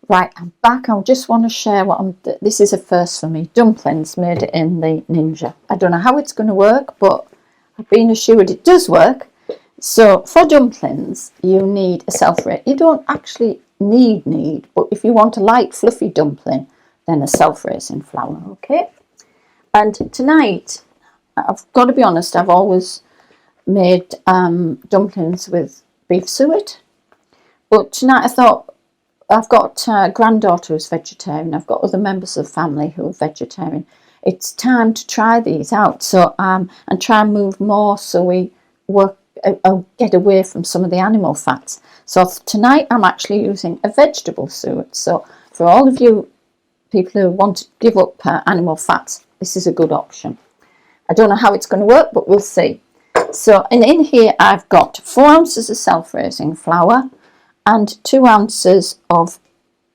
Right, I'm back. I just want to share this is a first for me. Dumplings made in the Ninja. I don't know how it's going to work, but I've been assured it does work. So for dumplings, you need a self-raising. You don't actually need, but if you want a light, fluffy dumpling, then a self-raising flour, okay? And tonight, I've got to be honest, I've always made dumplings with beef suet. But tonight I thought, I've got a granddaughter who's vegetarian. I've got other members of the family who are vegetarian. It's time to try these out. So and try and move more so we get away from some of the animal fats. So tonight I'm actually using a vegetable suet. So for all of you people who want to give up animal fats, this is a good option. I don't know how it's going to work, but we'll see. So in here I've got 4 ounces of self-raising flour and 2 ounces of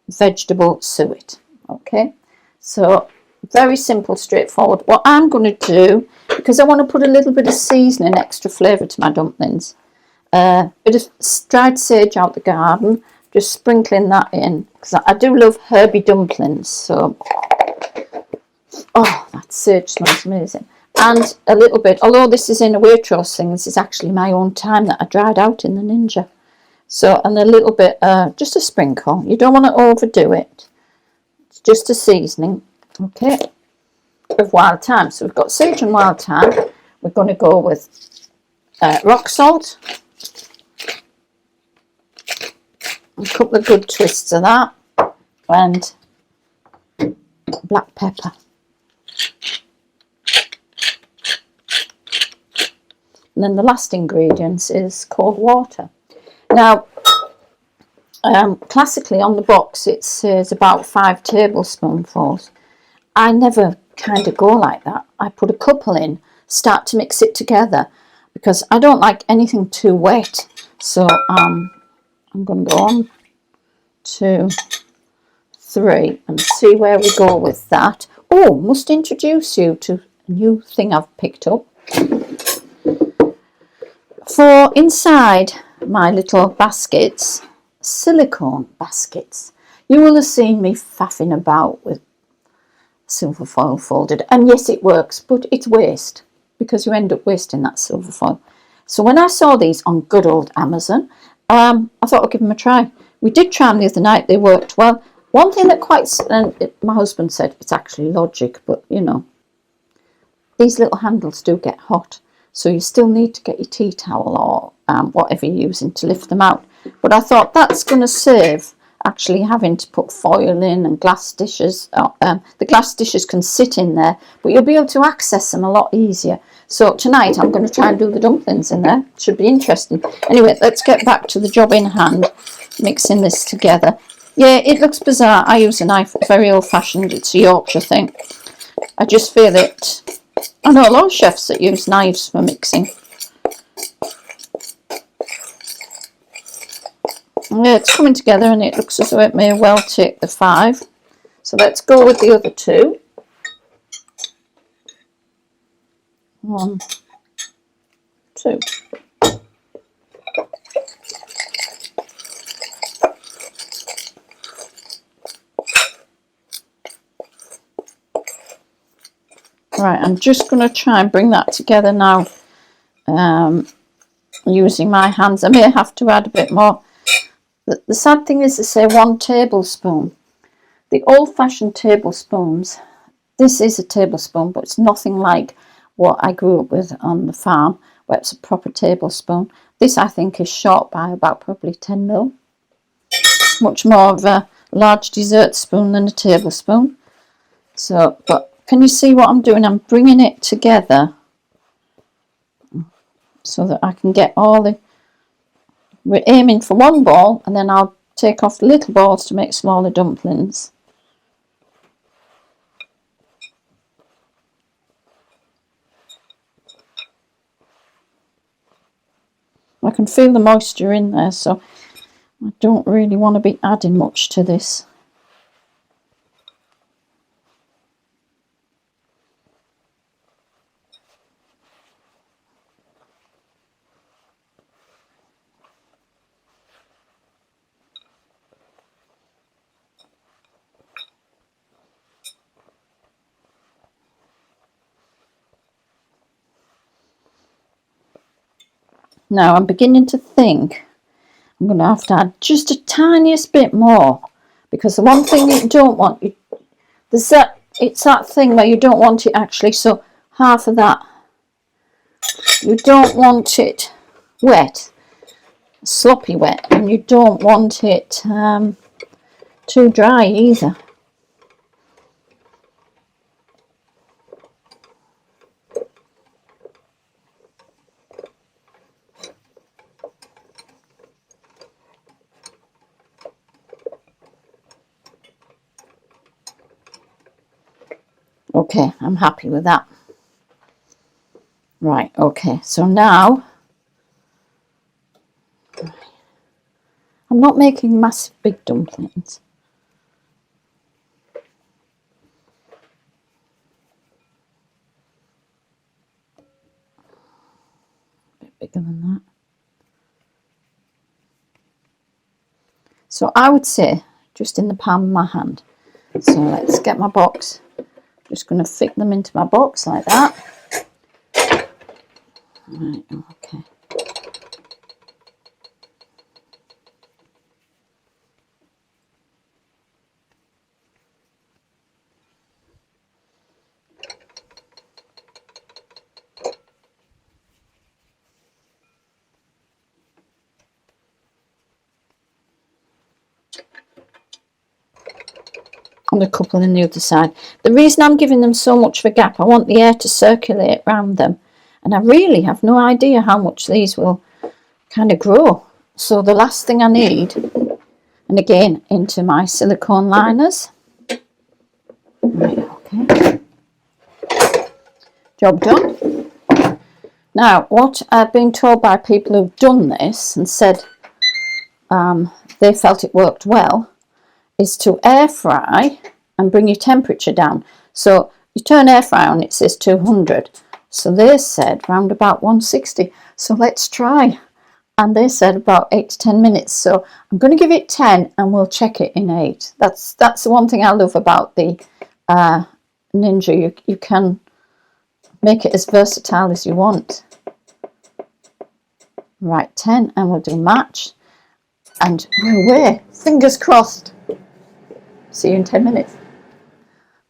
vegetable suet. Okay, so very simple, straightforward. What I'm going to do, because I want to put a little bit of seasoning, extra flavour to my dumplings, bit of dried sage out the garden, just sprinkling that in, because I do love herby dumplings. So, oh, that sage smells amazing. And a little bit, although this is in a Waitrose thing, this is actually my own thyme that I dried out in the Ninja. So, and a little bit, just a sprinkle. You don't want to overdo it. It's just a seasoning, okay, of wild thyme. So we've got sage and wild thyme. We're going to go with rock salt. A couple of good twists of that. And black pepper. And then the last ingredient is cold water. Now, classically on the box it says about 5 tablespoonfuls. I never kind of go like that. I put a couple in, start to mix it together, because I don't like anything too wet. So I'm going to go on to 3 and see where we go with that. Oh, must introduce you to a new thing I've picked up. For inside my little baskets, silicone baskets, you will have seen me faffing about with silver foil folded, and yes, it works, but it's waste, because you end up wasting that silver foil. So when I saw these on good old Amazon, I thought I'd give them a try. We did try them the other night. They worked well. One thing that my husband said, it's actually logic, but you know, these little handles do get hot. So you still need to get your tea towel or whatever you're using to lift them out. But I thought that's going to save actually having to put foil in and glass dishes. The glass dishes can sit in there, but you'll be able to access them a lot easier. So tonight I'm going to try and do the dumplings in there. Should be interesting. Anyway, let's get back to the job in hand, mixing this together. Yeah, it looks bizarre. I use a knife, very old-fashioned. It's a Yorkshire thing. I just feel it. I know a lot of chefs that use knives for mixing. Yeah, it's coming together and it looks as though it may well take the 5. So let's go with the other 2. 1, 2. Right, I'm just going to try and bring that together now, using my hands. I may have to add a bit more. The sad thing is, they say 1 tablespoon. The old-fashioned tablespoons, this is a tablespoon, but it's nothing like what I grew up with on the farm, where it's a proper tablespoon. This, I think, is short by about probably 10 mil. Much more of a large dessert spoon than a tablespoon. So, but can you see what I'm doing? I'm bringing it together so that I can get all the... We're aiming for 1 ball, and then I'll take off the little balls to make smaller dumplings. I can feel the moisture in there, so I don't really want to be adding much to this. Now I'm beginning to think I'm going to have to add just a tiniest bit more, because the one thing you don't want, it's that thing where you don't want it actually, so half of that, you don't want it wet, sloppy wet, and you don't want it too dry either. Okay, I'm happy with that. Right, okay, so now I'm not making massive big dumplings. A bit bigger than that. So I would say just in the palm of my hand. So let's get my box. Just going to fit them into my box like that. Right, okay. And a couple on the other side. The reason I'm giving them so much of a gap, I want the air to circulate around them, and I really have no idea how much these will kind of grow. So the last thing I need, and again into my silicone liners. Right, okay. Job done. Now, what I've been told by people who've done this and said they felt it worked well, is to air fry and bring your temperature down. So you turn air fry on, it says 200. So they said round about 160. So let's try. And they said about 8 to 10 minutes. So I'm going to give it 10 and we'll check it in 8. That's the one thing I love about the Ninja. You can make it as versatile as you want. Right, 10, and we'll do match. And we're away. Fingers crossed. See you in 10 minutes.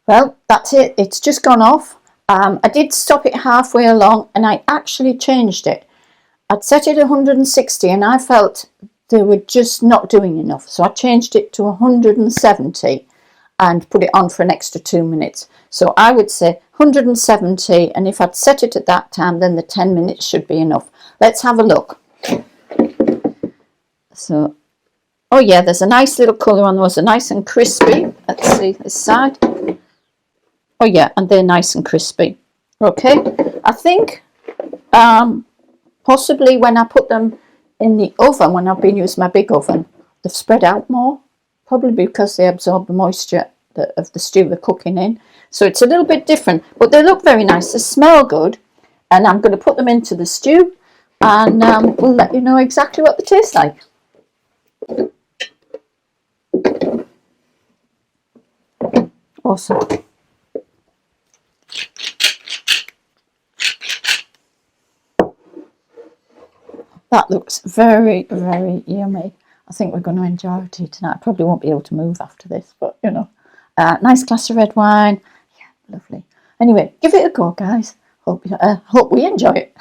Well, that's it. It's just gone off. I did stop it halfway along and I actually changed it. I'd set it 160 and I felt they were just not doing enough. So I changed it to 170 and put it on for an extra 2 minutes. So I would say 170, and if I'd set it at that time, then the 10 minutes should be enough. Let's have a look. So, oh yeah, there's a nice little colour on those. They're nice and crispy. Let's see this side. Oh yeah, and they're nice and crispy. Okay, I think possibly when I put them in the oven, when I've been using my big oven, they've spread out more. Probably because they absorb the moisture of the stew they're cooking in. So it's a little bit different, but they look very nice. They smell good, and I'm going to put them into the stew, and we'll let you know exactly what they taste like. Awesome. That looks very, very yummy. I think we're going to enjoy it tonight. I probably won't be able to move after this, but you know. Nice glass of red wine. Yeah, lovely. Anyway, give it a go, guys. Hope we enjoy it.